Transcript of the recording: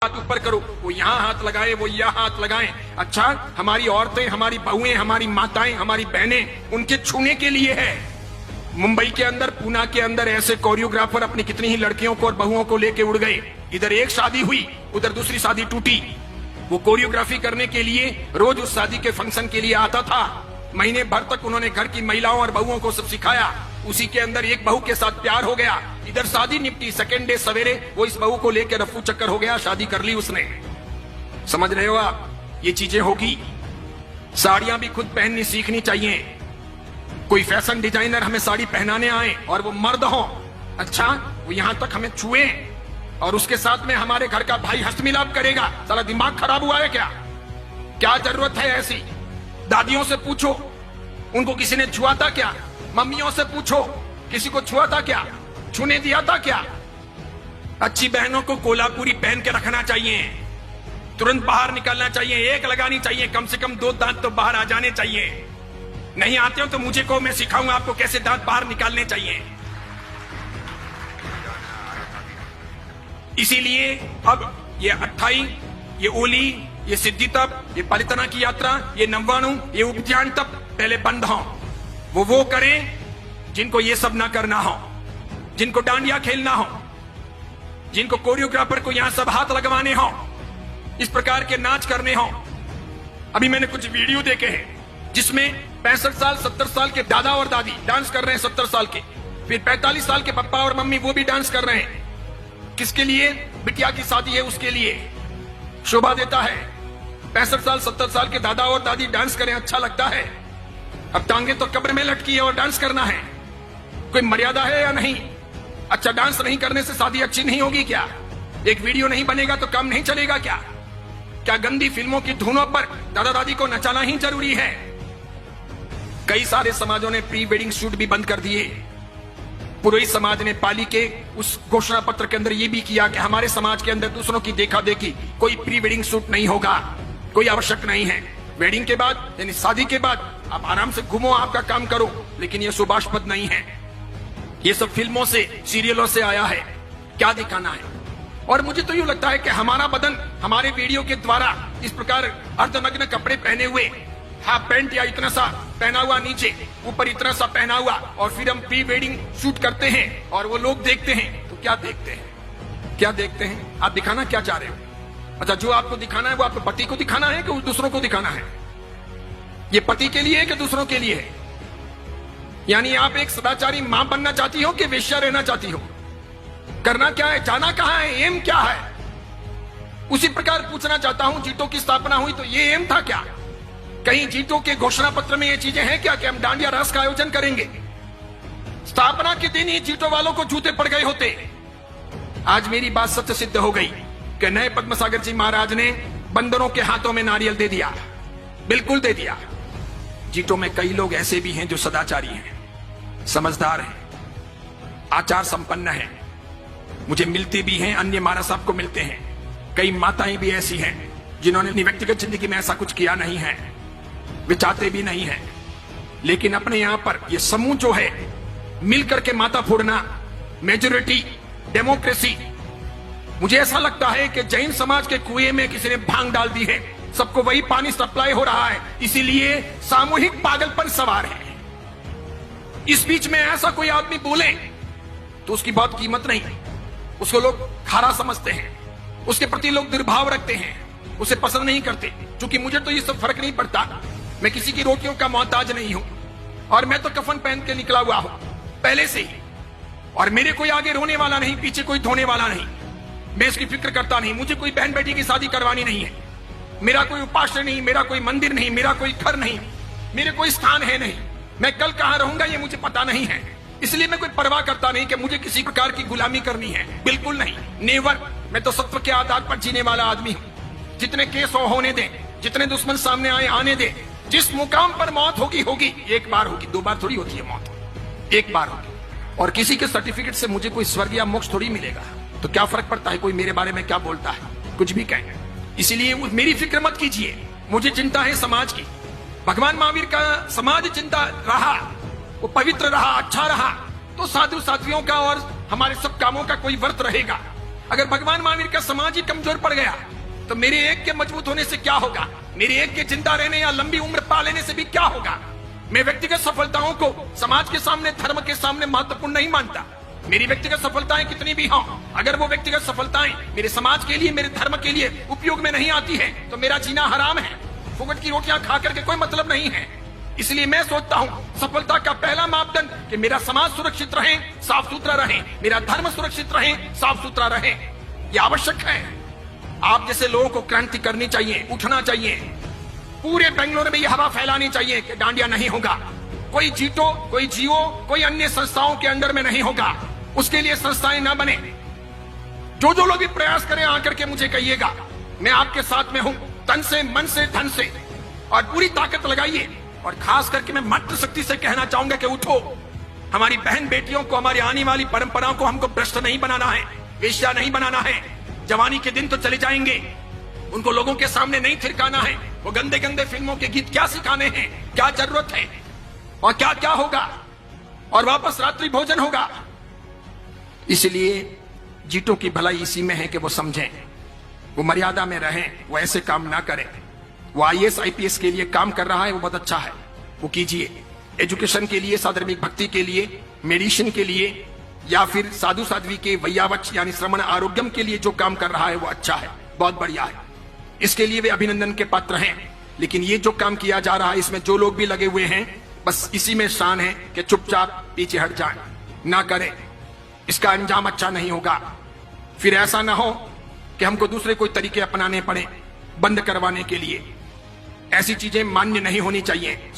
हाथ ऊपर करो, वो यहाँ हाथ लगाए, वो यहाँ हाथ लगाएं। अच्छा, हमारी औरतें, हमारी बहुएं, हमारी माताएं, हमारी बहनें, उनके छूने के लिए है। मुंबई के अंदर, पूना के अंदर ऐसे कोरियोग्राफर अपनी कितनी ही लड़कियों को और बहुओं को लेके उड़ गए। इधर एक शादी हुई, उधर दूसरी शादी टूटी। वो कोरियोग्राफी करने के लिए रोज उस शादी के फंक्शन के लिए आता था। महीने भर तक उन्होंने घर की महिलाओं और बहुओं को सब सिखाया। उसी के अंदर एक बहू के साथ प्यार हो गया। इधर शादी निपटी, सेकेंड डे सवेरे वो इस बहू को लेकर रफू चक्कर हो गया, शादी कर ली उसने। समझ रहे हो आप? ये चीजें होगी। साड़ियां भी खुद पहननी सीखनी चाहिए। कोई फैशन डिजाइनर हमें साड़ी पहनाने आए और वो मर्द हो, अच्छा, वो यहां तक हमें छुए और उसके साथ में हमारे घर का भाई हस्तमिलाप करेगा। साला दिमाग खराब हुआ है क्या? क्या जरूरत है ऐसी? दादियों से पूछो, उनको किसी ने छुआ था क्या? मम्मियों से पूछो, किसी को छुआ था क्या? छूने दिया था क्या? अच्छी बहनों को कोल्हापुरी पहन के रखना चाहिए, तुरंत बाहर निकलना चाहिए, एक लगानी चाहिए, कम से कम 2 दांत तो बाहर आ जाने चाहिए। नहीं आते हो तो मुझे को, मैं सिखाऊंगा आपको कैसे दांत बाहर निकालने चाहिए। इसीलिए अब ये अट्ठाई, ये ओली, ये सिद्धि तप, ये पालितना की यात्रा, ये नव्वाणु, ये उपध्यान तप पहले बंद हो। वो करें जिनको ये सब ना करना हो, जिनको डांडिया खेलना हो, जिनको कोरियोग्राफर को यहां सब हाथ लगवाने हो, इस प्रकार के नाच करने हो। अभी मैंने कुछ वीडियो देखे हैं जिसमें 65 साल 70 साल के दादा और दादी डांस कर रहे हैं, 70 साल के, फिर 45 साल के पापा और मम्मी वो भी डांस कर रहे हैं। किसके लिए? बिटिया की शादी है उसके लिए। शोभा देता है। 65 साल 70 साल के दादा और दादी डांस करें, अच्छा लगता है। अब टांगे तो कब्र में लटकी है और डांस करना है, कोई मर्यादा है या नहीं? अच्छा, डांस नहीं करने से शादी अच्छी नहीं होगी क्या? एक वीडियो नहीं बनेगा तो काम नहीं चलेगा क्या? क्या गंदी फिल्मों की धुनों पर दादा दादी को नचाना ही जरूरी है? कई सारे समाजों ने प्री वेडिंग शूट भी बंद कर दिए। पुरोहित समाज ने पाली के उस घोषणा पत्र के अंदर यह भी किया कि हमारे समाज के अंदर दूसरों की देखा देखी कोई प्री वेडिंग शूट नहीं होगा, कोई आवश्यक नहीं है। वेडिंग के बाद यानी शादी के बाद आप आराम से घूमो, आपका काम करो, लेकिन यह शुभास्पद नहीं है। ये सब फिल्मों से, सीरियलों से आया है। क्या दिखाना है? और मुझे तो यूं लगता है कि हमारा बदन हमारे वीडियो के द्वारा इस प्रकार अर्धनग्न कपड़े पहने हुए, हाफ पैंट या इतना सा पहना हुआ नीचे, ऊपर इतना सा पहना हुआ, और फिर हम प्री वेडिंग शूट करते हैं और वो लोग देखते हैं तो क्या देखते हैं? क्या देखते हैं? आप दिखाना क्या चाह रहे हो? अच्छा, जो आपको दिखाना है वो आपके पति को दिखाना है कि दूसरों को दिखाना है? ये पति के लिए है कि दूसरों के लिए है? यानी आप एक सदाचारी मां बनना चाहती हो कि वेश्या रहना चाहती हो? करना क्या है? जाना कहां है? एम क्या है? उसी प्रकार पूछना चाहता हूं, जीटों की स्थापना हुई तो ये एम था क्या? कहीं जीटों के घोषणा पत्र में ये चीजें हैं क्या कि हम डांडिया रास का आयोजन करेंगे? स्थापना के दिन ही जीटों वालों को जूते पड़ गए होते। आज मेरी बात सत्य सिद्ध हो गई कि नए पद्मसागर जी महाराज ने बंदरों के हाथों में नारियल दे दिया, बिल्कुल दे दिया। जीटों में कई लोग ऐसे भी हैं जो सदाचारी हैं, समझदार हैं, आचार संपन्न हैं, मुझे मिलते भी हैं, अन्य महाराज साहब को मिलते हैं। कई माताएं भी ऐसी हैं जिन्होंने व्यक्तिगत जिंदगी में ऐसा कुछ किया नहीं है, वे चाहते भी नहीं है, लेकिन अपने यहां पर ये समूह जो है मिलकर के माता फोड़ना, मेजोरिटी, डेमोक्रेसी, मुझे ऐसा लगता है कि जैन समाज के कुएं में किसी ने भांग डाल दी है, सबको वही पानी सप्लाई हो रहा है, इसीलिए सामूहिक पागलपन सवार है। इस बीच में ऐसा कोई आदमी बोले तो उसकी बहुत कीमत नहीं, उसको लोग खारा समझते हैं, उसके प्रति लोग दुर्भाव रखते हैं, उसे पसंद नहीं करते। क्योंकि मुझे तो ये सब फर्क नहीं पड़ता, मैं किसी की रोटियों का मोहताज नहीं हूं, और मैं तो कफन पहन के निकला हुआ हूं पहले से ही, और मेरे कोई आगे रोने वाला नहीं, पीछे कोई धोने वाला नहीं, मैं इसकी फिक्र करता नहीं। मुझे कोई बहन बेटी की शादी करवानी नहीं है, मेरा कोई उपास्य नहीं, मेरा कोई मंदिर नहीं, मेरा कोई घर नहीं, मेरे कोई स्थान है नहीं, मैं कल कहां रहूंगा ये मुझे पता नहीं है, इसलिए मैं कोई परवाह करता नहीं कि मुझे किसी प्रकार की गुलामी करनी है, बिल्कुल नहीं, नेवर। मैं तो सत्व के आधार पर जीने वाला आदमी हूं। जितने केस होने दें, जितने दुश्मन सामने आए आने दें, जिस मुकाम पर मौत होगी होगी, एक बार होगी, 2 बार थोड़ी होती है मौत, एक बार होगी। और किसी के सर्टिफिकेट से मुझे कोई स्वर्ग या मोक्ष थोड़ी मिलेगा, तो क्या फर्क पड़ता है कोई मेरे बारे में क्या बोलता है, कुछ भी कहें। इसीलिए मेरी फिक्र मत कीजिए, मुझे चिंता है समाज की। भगवान महावीर का समाज चिंता रहा, वो पवित्र रहा, अच्छा रहा, तो साधु साध्वियों का और हमारे सब कामों का कोई व्रत रहेगा। अगर भगवान महावीर का समाज ही कमजोर पड़ गया तो मेरे एक के मजबूत होने से क्या होगा? मेरे एक के जिंदा रहने या लंबी उम्र पा लेने से भी क्या होगा? मैं व्यक्तिगत सफलताओं को समाज के सामने, धर्म के सामने महत्वपूर्ण नहीं मानता। मेरी व्यक्तिगत सफलताएं कितनी भी हों, अगर वो व्यक्तिगत सफलताएं मेरे समाज के लिए, मेरे धर्म के लिए उपयोग में नहीं आती है तो मेरा जीना हराम है। फुकट की रोटियां खा करके कोई मतलब नहीं है। इसलिए मैं सोचता हूं सफलता का पहला मापदंड कि मेरा समाज सुरक्षित रहे, साफ सुथरा रहे, मेरा धर्म सुरक्षित रहे, साफ सुथरा रहे। यह आवश्यक है। आप जैसे लोगों को क्रांति करनी चाहिए, उठना चाहिए। पूरे बेंगलुरु में यह हवा फैलानी चाहिए कि डांडिया नहीं होगा, कोई जीतो, कोई जियो, कोई अन्य संस्थाओं के अंडर में नहीं होगा। उसके लिए संस्थाएं ना बने। जो लोग भी प्रयास करें आकर के मुझे कहिएगा, मैं आपके साथ में हूं, तन से, मन से, धन से, और पूरी ताकत लगाइए। और खास करके मैं मंत्र शक्ति से कहना चाहूंगा कि उठो। हमारी बहन बेटियों को, हमारी आने वाली परंपराओं को हमको भ्रष्ट नहीं बनाना है, वेश्या नहीं बनाना है। जवानी के दिन तो चले जाएंगे, उनको लोगों के सामने नहीं थिरकाना है। वो गंदे गंदे फिल्मों के गीत क्या सिखाने हैं, क्या जरूरत है, और क्या क्या होगा, और वापस रात्रि भोजन होगा। इसलिए जीतों की भलाई इसी में है कि वो समझें, वो मर्यादा में रहें, वो ऐसे काम ना करें। वो IAS IPS के लिए काम कर रहा है, वो बहुत अच्छा है, वो कीजिए। एजुकेशन के लिए, साधर्मिक भक्ति के लिए, मेडिसिन के लिए, या फिर साधु साध्वी के वैयावच यानी श्रवण आरोग्यम के लिए जो काम कर रहा है वो अच्छा है, बहुत बढ़िया है। इसके लिए वे अभिनंदन के पात्र हैं। लेकिन ये जो काम किया जा रहा है, इसमें जो लोग भी लगे हुए हैं, बस इसी में शान है कि चुपचाप पीछे हट जाएं, ना करें। इसका अंजाम अच्छा नहीं होगा। फिर ऐसा ना हो कि हमको दूसरे कोई तरीके अपनाने पड़े बंद करवाने के लिए। ऐसी चीजें मान्य नहीं होनी चाहिए।